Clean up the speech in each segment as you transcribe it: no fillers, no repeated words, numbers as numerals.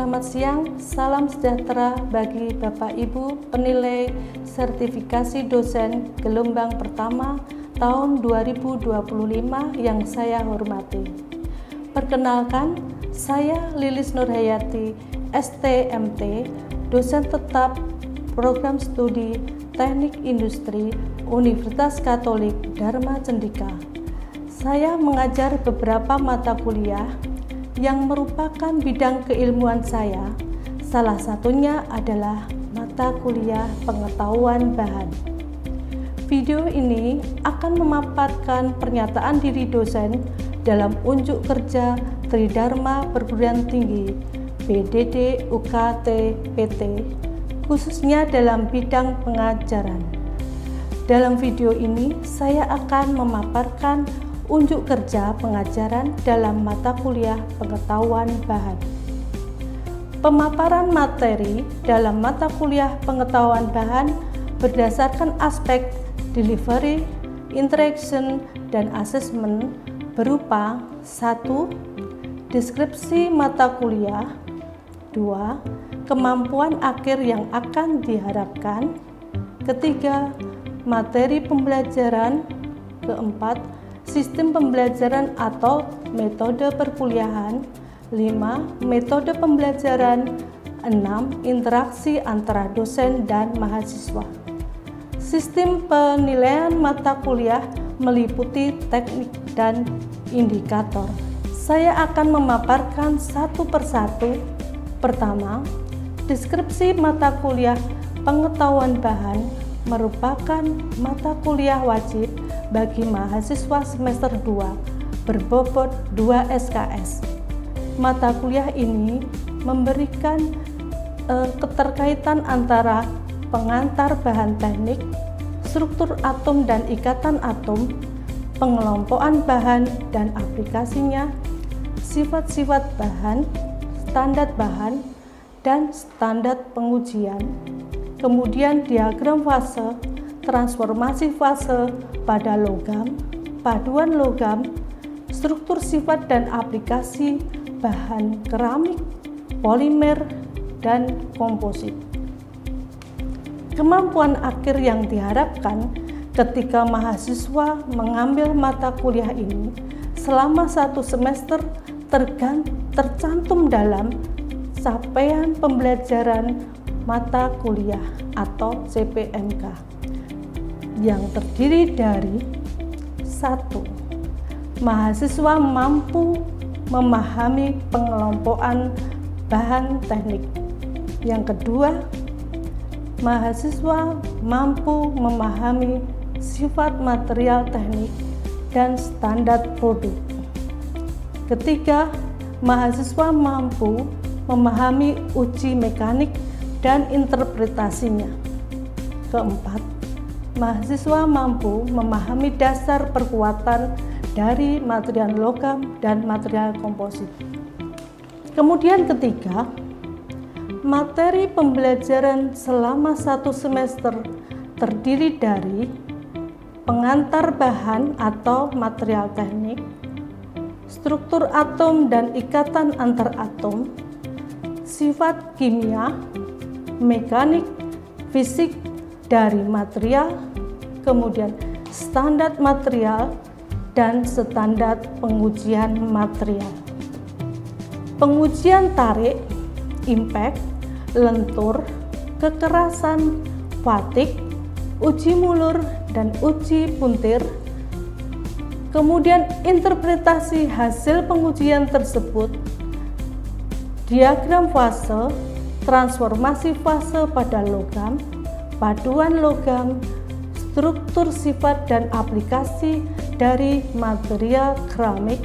Selamat siang, salam sejahtera bagi Bapak Ibu penilai sertifikasi dosen gelombang pertama tahun 2025 yang saya hormati. Perkenalkan, saya Lilis Nurhayati, STMT, dosen tetap Program Studi Teknik Industri Universitas Katolik Dharma Cendika. Saya mengajar beberapa mata kuliah yang merupakan bidang keilmuan saya. Salah satunya adalah mata kuliah pengetahuan bahan. Video ini akan memaparkan pernyataan diri dosen dalam unjuk kerja Tridharma Perguruan Tinggi PDD UKT PT, khususnya dalam bidang pengajaran. Dalam video ini saya akan memaparkan unjuk kerja pengajaran dalam mata kuliah pengetahuan bahan. Pemaparan materi dalam mata kuliah pengetahuan bahan berdasarkan aspek delivery, interaction, dan assessment berupa 1. Deskripsi mata kuliah, 2. Kemampuan akhir yang akan diharapkan, 3. Materi pembelajaran, 4. Sistem pembelajaran atau metode perkuliahan, 5. Metode pembelajaran, 6. Interaksi antara dosen dan mahasiswa. Sistem penilaian mata kuliah meliputi teknik dan indikator. Saya akan memaparkan satu persatu. Pertama, deskripsi mata kuliah pengetahuan bahan merupakan mata kuliah wajib bagi mahasiswa semester 2 berbobot 2 SKS. Mata kuliah ini memberikan keterkaitan antara pengantar bahan teknik, struktur atom dan ikatan atom, pengelompokan bahan dan aplikasinya, sifat-sifat bahan, dan standar pengujian. Kemudian diagram fase, transformasi fase pada logam, paduan logam, struktur sifat dan aplikasi bahan keramik, polimer, dan komposit. Kemampuan akhir yang diharapkan ketika mahasiswa mengambil mata kuliah ini selama 1 semester tercantum dalam capaian pembelajaran mata kuliah atau CPMK yang terdiri dari 1. Mahasiswa mampu memahami pengelompokan bahan teknik. Yang kedua, mahasiswa mampu memahami sifat material teknik dan standar produk. Ketiga, mahasiswa mampu memahami uji mekanik dan interpretasinya. Keempat, mahasiswa mampu memahami dasar perkuatan dari material logam dan material komposit. Kemudian ketiga, materi pembelajaran selama 1 semester terdiri dari pengantar bahan atau material teknik, struktur atom dan ikatan antar atom, sifat kimia, mekanik, fisik dari material, kemudian standar material dan standar pengujian material. Pengujian tarik, impact, lentur, kekerasan, fatik, uji mulur, dan uji puntir. Kemudian interpretasi hasil pengujian tersebut, diagram fase, transformasi fase pada logam, paduan logam, struktur sifat dan aplikasi dari material keramik,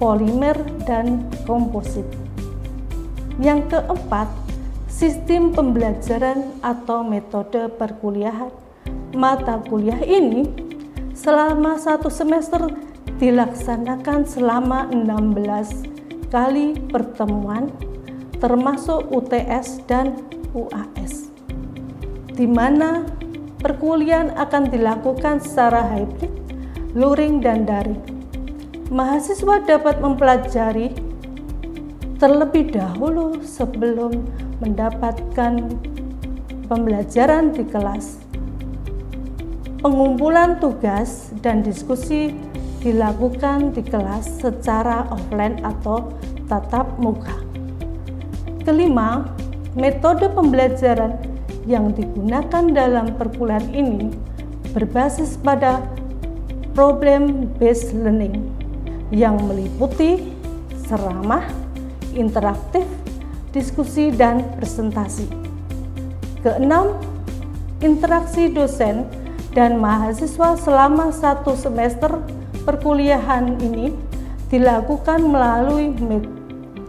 polimer, dan komposit. Yang keempat, sistem pembelajaran atau metode perkuliahan. Mata kuliah ini selama 1 semester dilaksanakan selama 16 kali pertemuan termasuk UTS dan UAS, di mana perkuliahan akan dilakukan secara hybrid, luring, dan daring. Mahasiswa dapat mempelajari terlebih dahulu sebelum mendapatkan pembelajaran di kelas. Pengumpulan tugas dan diskusi dilakukan di kelas secara offline atau tatap muka. Kelima, metode pembelajaran yang digunakan dalam perkuliahan ini berbasis pada problem-based learning yang meliputi ceramah, interaktif, diskusi, dan presentasi. Keenam, interaksi dosen dan mahasiswa selama 1 semester perkuliahan ini dilakukan melalui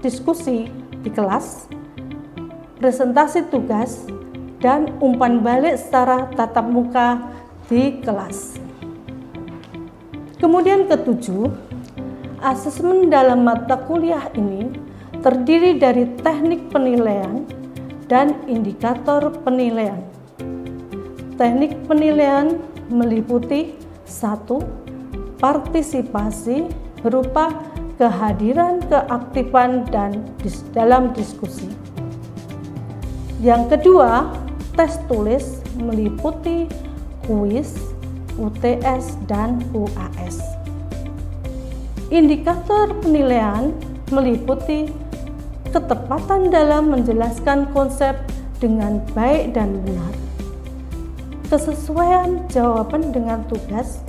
diskusi di kelas, presentasi tugas, dan umpan balik secara tatap muka di kelas. Kemudian ketujuh, asesmen dalam mata kuliah ini terdiri dari teknik penilaian dan indikator penilaian. Teknik penilaian meliputi 1. Partisipasi berupa kehadiran, keaktifan dalam diskusi. Yang kedua, tes tulis meliputi kuis, UTS, dan UAS. Indikator penilaian meliputi ketepatan dalam menjelaskan konsep dengan baik dan benar, kesesuaian jawaban dengan tugas,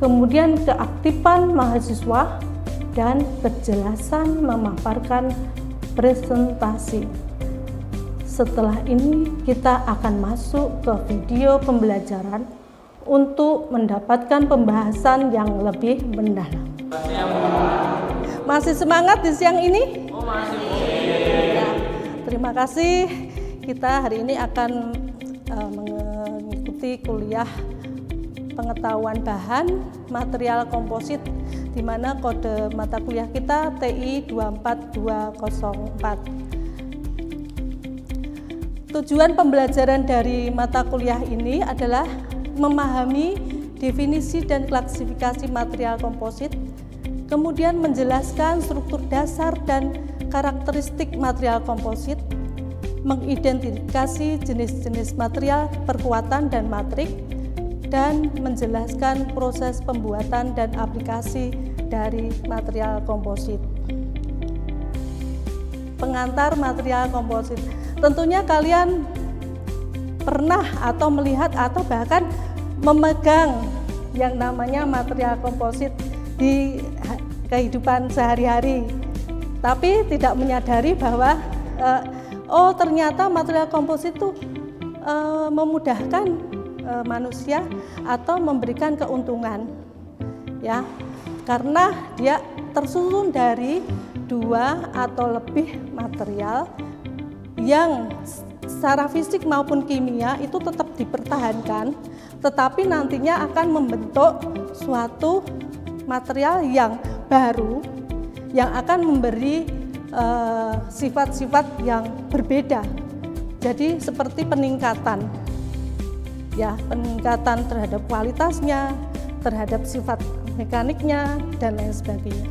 kemudian keaktifan mahasiswa, dan kejelasan memaparkan presentasi. Setelah ini kita akan masuk ke video pembelajaran untuk mendapatkan pembahasan yang lebih mendalam. Masih semangat di siang ini? Oh, masih. Ya, terima kasih. Kita hari ini akan mengikuti kuliah pengetahuan bahan material komposit, di mana kode mata kuliah kita TI 24204. Tujuan pembelajaran dari mata kuliah ini adalah memahami definisi dan klasifikasi material komposit, kemudian menjelaskan struktur dasar dan karakteristik material komposit, mengidentifikasi jenis-jenis material, perkuatan, dan matrik, dan menjelaskan proses pembuatan dan aplikasi dari material komposit. Pengantar material komposit. Tentunya kalian pernah atau melihat atau bahkan memegang yang namanya material komposit di kehidupan sehari-hari, tapi tidak menyadari bahwa oh ternyata material komposit itu memudahkan manusia atau memberikan keuntungan, ya, karena dia tersusun dari 2 atau lebih material yang secara fisik maupun kimia itu tetap dipertahankan, tetapi nantinya akan membentuk suatu material yang baru yang akan memberi sifat-sifat yang berbeda. Jadi seperti peningkatan, ya, peningkatan terhadap kualitasnya, terhadap sifat mekaniknya, dan lain sebagainya.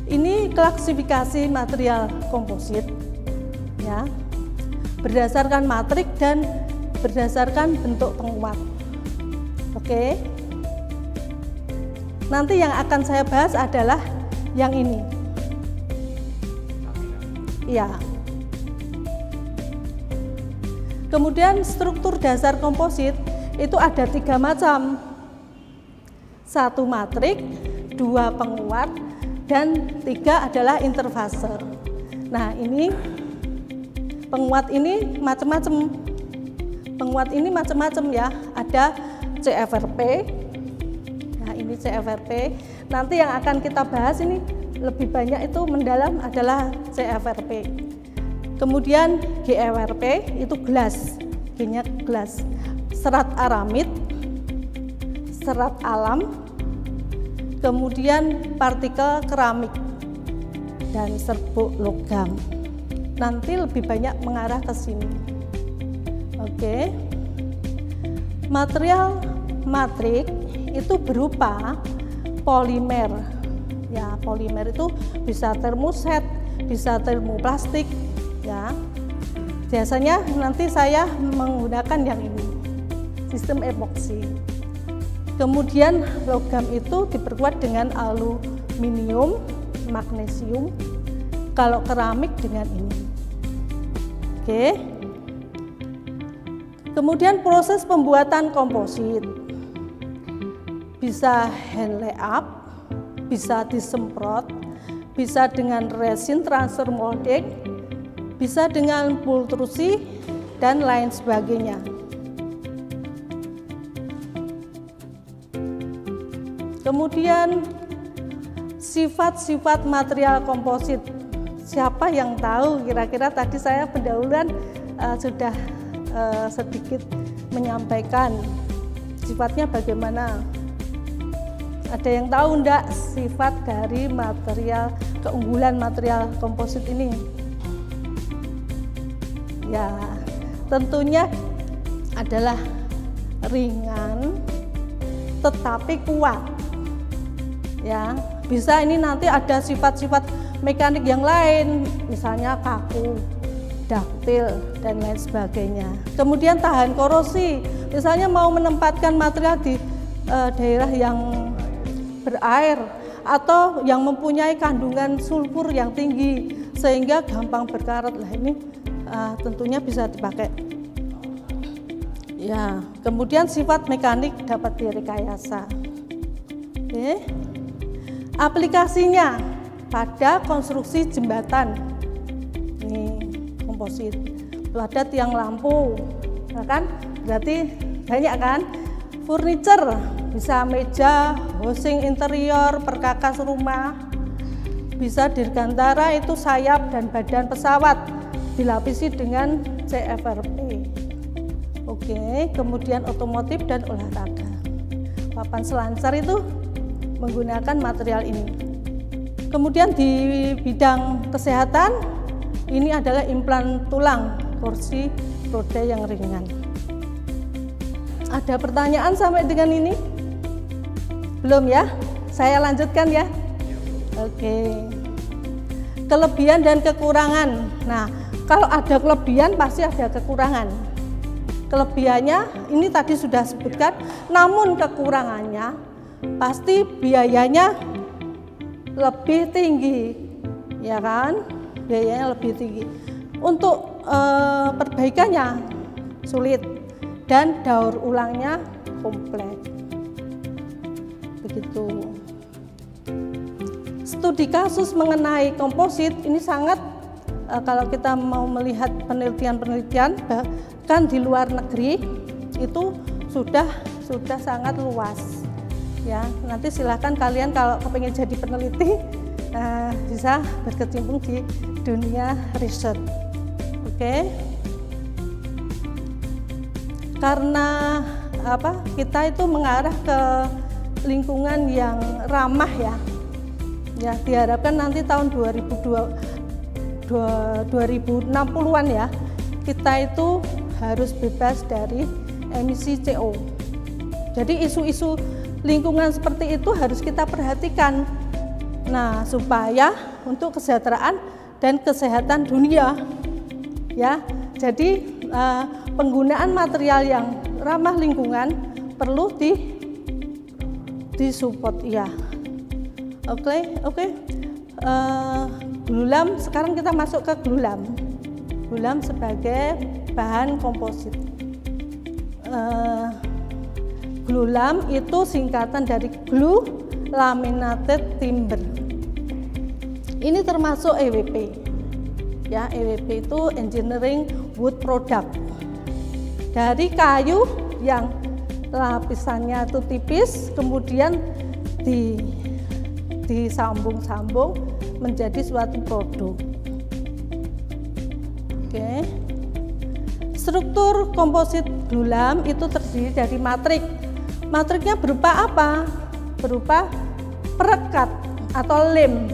Ini klasifikasi material komposit, ya, berdasarkan matrik dan berdasarkan bentuk penguat. Oke. Nanti yang akan saya bahas adalah yang ini. Ya. Kemudian struktur dasar komposit itu ada 3 macam. 1 matrik, 2 penguat, dan 3 adalah interfase. Nah, ini penguat ini macam-macam. Penguat ini macam-macam, ya. Ada CFRP. Nah, ini CFRP. Nanti yang akan kita bahas ini lebih banyak itu mendalam adalah CFRP. Kemudian GEWRP itu gelas, G-nya gelas. Serat aramid, serat alam, kemudian partikel keramik dan serbuk logam. Nanti lebih banyak mengarah ke sini. Oke. Material matrik itu berupa polimer, Ya, polimer itu bisa termoset, bisa termoplastik ya. Biasanya nanti saya menggunakan yang ini, sistem epoksi. Kemudian logam itu diperkuat dengan aluminium, magnesium. Kalau keramik dengan ini. Oke. Kemudian proses pembuatan komposit. Bisa hand lay up, bisa disemprot, bisa dengan resin transfer molding, bisa dengan pultrusi dan lain sebagainya. Kemudian sifat-sifat material komposit. Siapa yang tahu? Kira-kira tadi saya pendahuluan sudah sedikit menyampaikan sifatnya bagaimana. Ada yang tahu enggak sifat dari material, keunggulan material komposit ini? Ya, tentunya adalah ringan tetapi kuat. Ya, bisa ini nanti ada sifat-sifat mekanik yang lain, misalnya kaku, daktil, dan lain sebagainya. Kemudian tahan korosi, misalnya mau menempatkan material di daerah yang berair atau yang mempunyai kandungan sulfur yang tinggi sehingga gampang berkarat. Lah ini tentunya bisa dipakai. Ya, kemudian sifat mekanik dapat direkayasa. Oke. Aplikasinya pada konstruksi jembatan. Ini komposit. Itu ada tiang lampu, ya kan? Berarti banyak kan? Furniture, bisa meja, housing interior, perkakas rumah. Bisa dirgantara itu sayap dan badan pesawat dilapisi dengan CFRP. Oke, kemudian otomotif dan olahraga. Papan selancar itu menggunakan material ini. Kemudian di bidang kesehatan, ini adalah implan tulang, kursi roda yang ringan. Ada pertanyaan sampai dengan ini? Belum ya? Saya lanjutkan ya. Oke. Kelebihan dan kekurangan. Nah, kalau ada kelebihan pasti ada kekurangan. Kelebihannya ini tadi sudah sebutkan, namun kekurangannya pasti biayanya lebih tinggi, ya kan? Biayanya lebih tinggi. Untuk perbaikannya sulit dan daur ulangnya kompleks. Begitu. Studi kasus mengenai komposit ini sangat kalau kita mau melihat penelitian-penelitian bahkan di luar negeri itu sudah sangat luas. Ya, nanti silahkan kalian kalau kepingin jadi peneliti bisa berkecimpung di dunia riset. Oke. Karena kita itu mengarah ke lingkungan yang ramah ya. Ya, diharapkan nanti tahun 2060-an ya, kita itu harus bebas dari emisi CO. Jadi isu-isu lingkungan seperti itu harus kita perhatikan. Nah, supaya untuk kesejahteraan dan kesehatan dunia, ya. Jadi penggunaan material yang ramah lingkungan perlu disupport, ya. Oke. Glulam, sekarang kita masuk ke glulam. Glulam sebagai bahan komposit. Glulam itu singkatan dari glue laminated timber. Ini termasuk EWP. Ya, EWP itu engineering wood product. Dari kayu yang lapisannya itu tipis, kemudian disambung-sambung menjadi suatu produk. Oke. Struktur komposit glulam itu terdiri dari matrik. Matriknya berupa apa? Berupa perekat atau lem.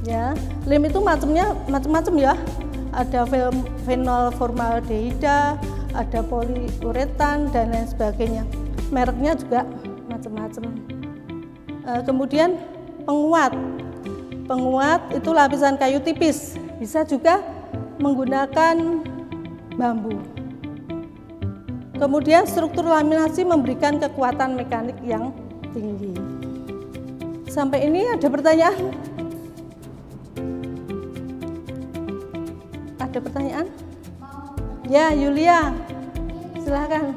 Ya, lem itu macam-macam ya. Ada fenol formaldehida, ada poliuretan dan lain sebagainya. Mereknya juga macam-macam. Kemudian penguat. Penguat itu lapisan kayu tipis, bisa juga menggunakan bambu. Kemudian struktur laminasi memberikan kekuatan mekanik yang tinggi. Sampai ini ada pertanyaan? Ada pertanyaan? Ya, Yulia, silakan.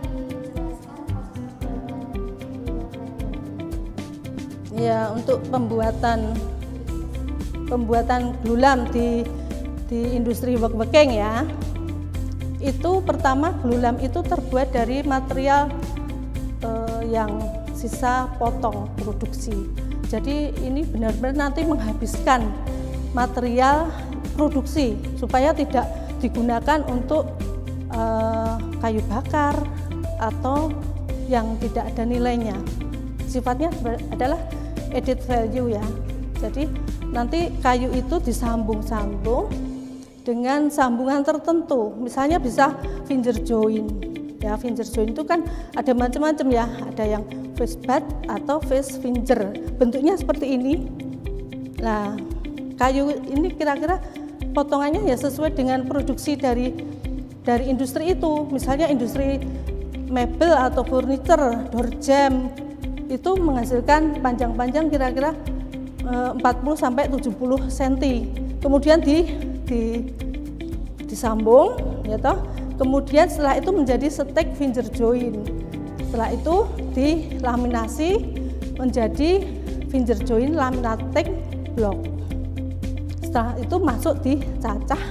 Ya, untuk pembuatan glulam di industri wek-weking ya. Itu pertama glulam itu terbuat dari material yang sisa potong produksi. Jadi ini benar-benar nanti menghabiskan material produksi supaya tidak digunakan untuk kayu bakar atau yang tidak ada nilainya. Sifatnya adalah added value ya. Jadi nanti kayu itu disambung-sambung dengan sambungan tertentu, misalnya bisa finger joint. Ya, finger joint itu kan ada macam-macam ya, ada yang face butt atau face finger. Bentuknya seperti ini. Nah, kayu ini kira-kira potongannya ya sesuai dengan produksi dari industri itu. Misalnya industri mebel atau furniture, door jam itu menghasilkan panjang-panjang kira-kira 40 sampai 70 cm. Kemudian disambung ya toh. Kemudian setelah itu menjadi steak finger joint. Setelah itu dilaminasi menjadi finger joint laminating block. Setelah itu masuk dicacah,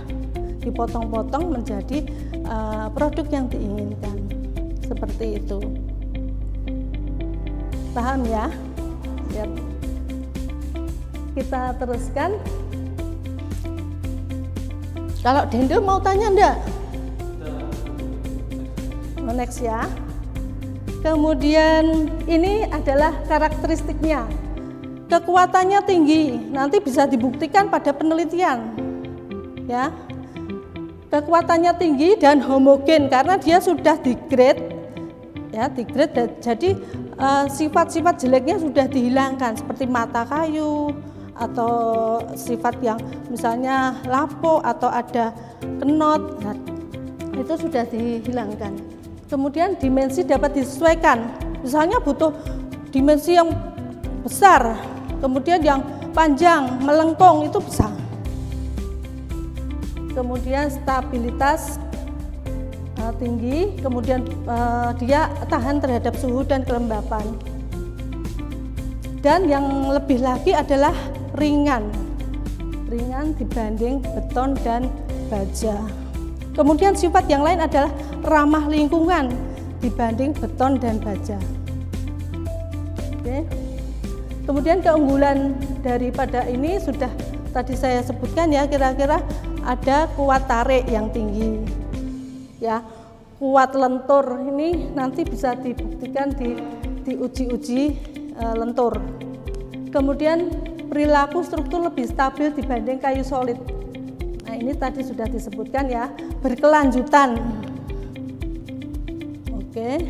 dipotong-potong menjadi produk yang diinginkan. Seperti itu. Paham ya? Siap. Kita teruskan. Kalau Dendel mau tanya enggak? Next ya. Kemudian ini adalah karakteristiknya. Kekuatannya tinggi, nanti bisa dibuktikan pada penelitian. Ya. Kekuatannya tinggi dan homogen karena dia sudah di-grade. Ya, di-grade jadi sifat-sifat jeleknya sudah dihilangkan seperti mata kayu atau sifat yang misalnya lapuk atau ada kenot, nah, itu sudah dihilangkan. Kemudian dimensi dapat disesuaikan, misalnya butuh dimensi yang besar, kemudian yang panjang, melengkung itu bisa. Kemudian stabilitas tinggi, kemudian dia tahan terhadap suhu dan kelembapan. Dan yang lebih lagi adalah ringan dibanding beton dan baja. Kemudian sifat yang lain adalah ramah lingkungan dibanding beton dan baja. Oke. Kemudian keunggulan daripada ini sudah tadi saya sebutkan ya, kira-kira ada kuat tarik yang tinggi. Ya, kuat lentur ini nanti bisa dibuktikan di uji-uji lentur. Kemudian perilaku struktur lebih stabil dibanding kayu solid. Nah, ini tadi sudah disebutkan ya, berkelanjutan. Oke.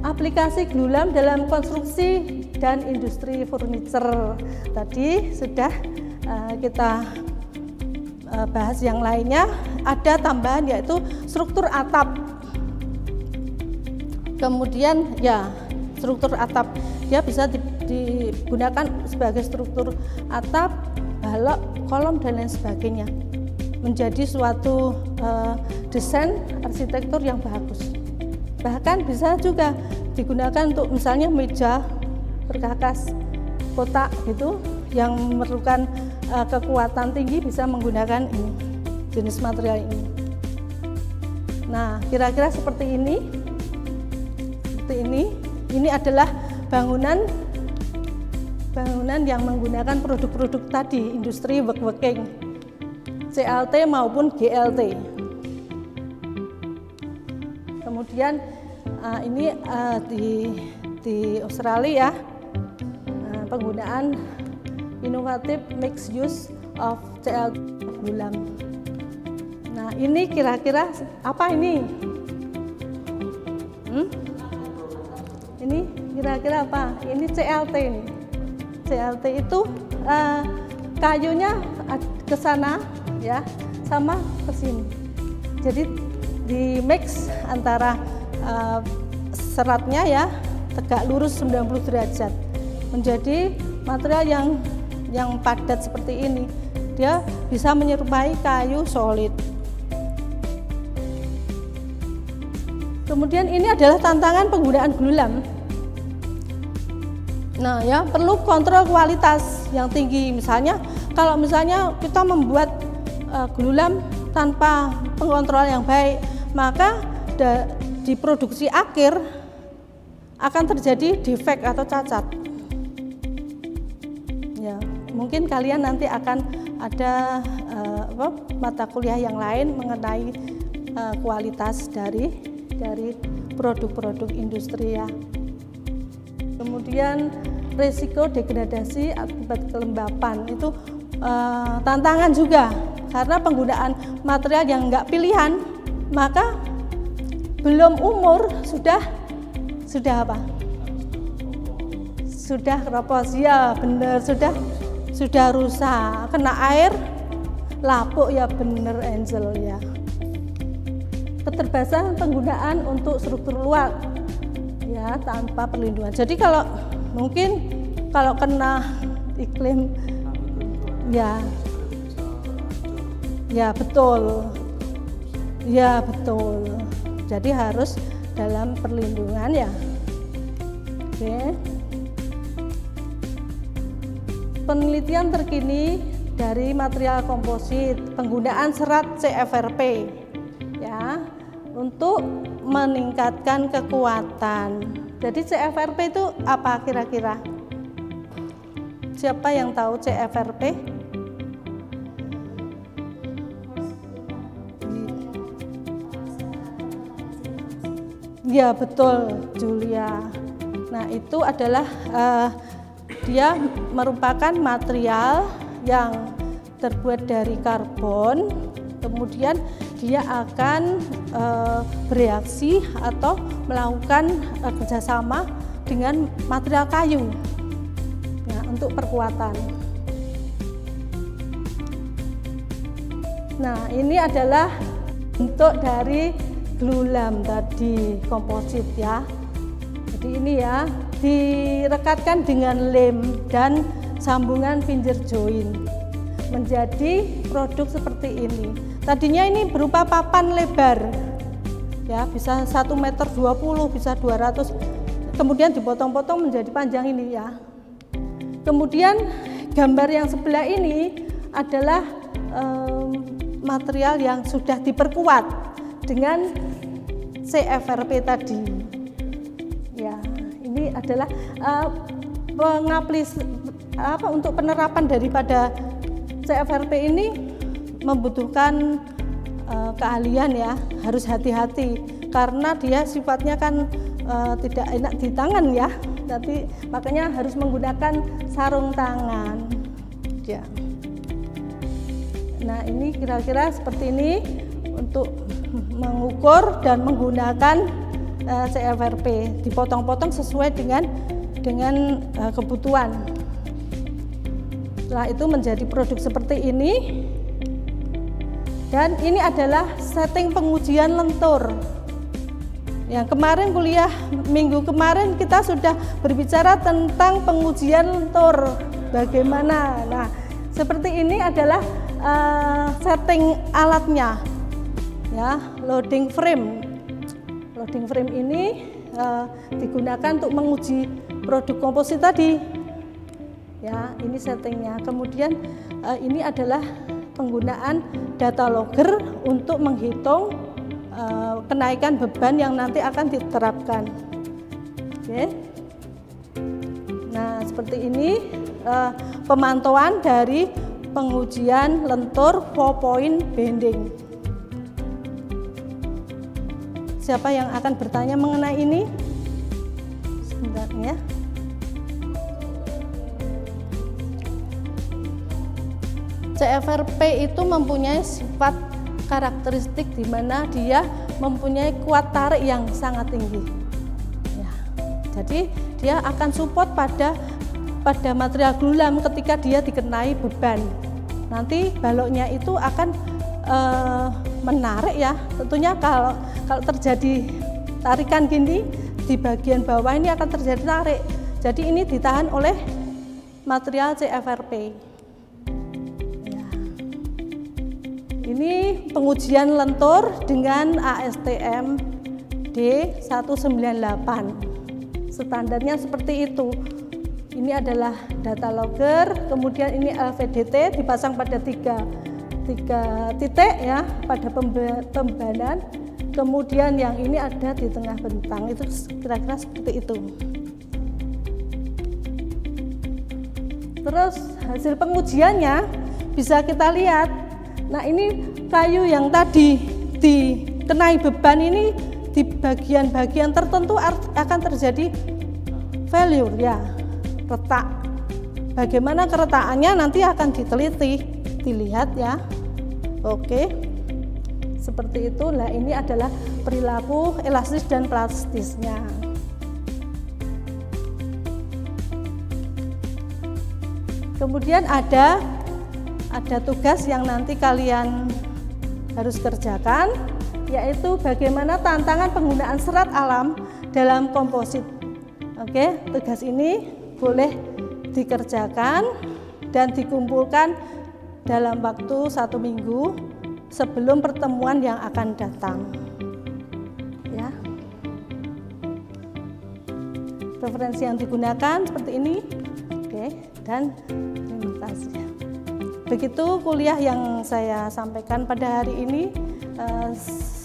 Aplikasi glulam dalam konstruksi dan industri furniture. Tadi sudah kita bahas yang lainnya. Ada tambahan yaitu struktur atap. Kemudian ya, struktur atap dia bisa digunakan sebagai struktur atap, balok, kolom dan lain sebagainya. Menjadi suatu desain arsitektur yang bagus. Bahkan bisa juga digunakan untuk misalnya meja berkakas kotak gitu yang memerlukan kekuatan tinggi, bisa menggunakan ini, jenis material ini. Nah, kira-kira seperti ini. Ini adalah bangunan yang menggunakan produk-produk tadi, industri wek-weking, CLT maupun GLT. Kemudian ini di Australia ya, penggunaan inovatif mixed use of CLT glulam. Nah, ini kira-kira apa ini? Ini kira-kira apa? Ini CLT ini. CLT itu kayunya ke sana ya, sama ke sini. Jadi di mix antara seratnya ya, tegak lurus 90 derajat menjadi material yang padat seperti ini. Dia bisa menyerupai kayu solid. Kemudian ini adalah tantangan penggunaan glulam. Nah ya, perlu kontrol kualitas yang tinggi. Misalnya kalau kita membuat glulam tanpa pengontrol yang baik, maka di produksi akhir akan terjadi defek atau cacat. Ya, mungkin kalian nanti akan ada mata kuliah yang lain mengenai kualitas dari produk-produk industri ya. Kemudian risiko degradasi akibat kelembapan itu tantangan juga, karena penggunaan material yang enggak pilihan, maka belum umur sudah apa? Sudah keropos, ya bener, sudah rusak, kena air, lapuk ya bener Angel ya. Keterbatasan penggunaan untuk struktur luar ya tanpa perlindungan. Jadi kalau kena iklim ya betul. Jadi harus dalam perlindungan ya. Oke. Penelitian terkini dari material komposit, penggunaan serat CFRP ya, untuk meningkatkan kekuatan. Jadi CFRP itu apa kira-kira? Siapa yang tahu CFRP? Ya betul, Julia. Nah itu adalah dia merupakan material yang terbuat dari karbon, kemudian dia akan bereaksi atau melakukan kerjasama dengan material kayu ya, untuk perkuatan. Nah ini adalah bentuk dari glulam tadi, komposit ya. Jadi ini ya, direkatkan dengan lem dan sambungan pinjer join menjadi produk seperti ini. Tadinya ini berupa papan lebar ya, bisa 1,20 meter, bisa 200, kemudian dipotong-potong menjadi panjang ini ya. Kemudian gambar yang sebelah ini adalah material yang sudah diperkuat dengan CFRP tadi ya. Ini adalah untuk penerapan daripada CFRP ini membutuhkan keahlian ya, harus hati-hati karena dia sifatnya kan tidak enak di tangan ya, tapi makanya harus menggunakan sarung tangan ya. Nah ini kira-kira seperti ini untuk mengukur dan menggunakan CFRP, dipotong-potong sesuai dengan kebutuhan. Setelah itu menjadi produk seperti ini. Dan ini adalah setting pengujian lentur. Yang kemarin kuliah minggu kemarin kita sudah berbicara tentang pengujian lentur. Bagaimana? Nah, seperti ini adalah setting alatnya. Ya, loading frame. Loading frame ini digunakan untuk menguji produk komposit tadi. Ya, ini settingnya. Kemudian ini adalah penggunaan data logger untuk menghitung kenaikan beban yang nanti akan diterapkan. Oke. Nah, seperti ini pemantauan dari pengujian lentur 4-point bending. Siapa yang akan bertanya mengenai ini? Sebentar ya. CFRP itu mempunyai sifat karakteristik di mana dia mempunyai kuat tarik yang sangat tinggi. Ya, jadi dia akan support pada pada material glulam ketika dia dikenai beban. Nanti baloknya itu akan menarik ya. Tentunya kalau terjadi tarikan gini di bagian bawah ini akan terjadi tarik. Jadi ini ditahan oleh material CFRP. Ya. Ini pengujian lentur dengan ASTM D198. Standarnya seperti itu. Ini adalah data logger, kemudian ini LVDT dipasang pada tiga titik ya pada pembanan, kemudian yang ini ada di tengah bentang, itu kira-kira seperti itu. Terus hasil pengujiannya bisa kita lihat. Nah, ini kayu yang tadi dikenai beban ini di bagian-bagian tertentu akan terjadi failure ya, retak. Bagaimana keretakannya nanti akan diteliti, dilihat ya. Oke, seperti itu. Nah, ini adalah perilaku elastis dan plastisnya. Kemudian ada tugas yang nanti kalian harus kerjakan, yaitu bagaimana tantangan penggunaan serat alam dalam komposit. Oke, tugas ini boleh dikerjakan dan dikumpulkan dalam waktu 1 minggu sebelum pertemuan yang akan datang. Ya. Referensi yang digunakan seperti ini. Oke, dan terima kasih. Begitu kuliah yang saya sampaikan pada hari ini.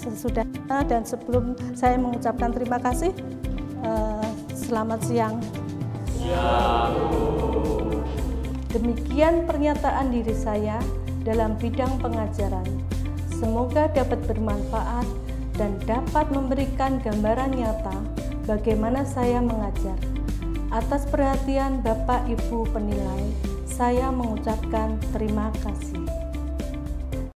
Sesudah dan sebelum saya mengucapkan terima kasih, selamat siang. Demikian pernyataan diri saya dalam bidang pengajaran. Semoga dapat bermanfaat dan dapat memberikan gambaran nyata bagaimana saya mengajar. Atas perhatian Bapak Ibu penilai, saya mengucapkan terima kasih.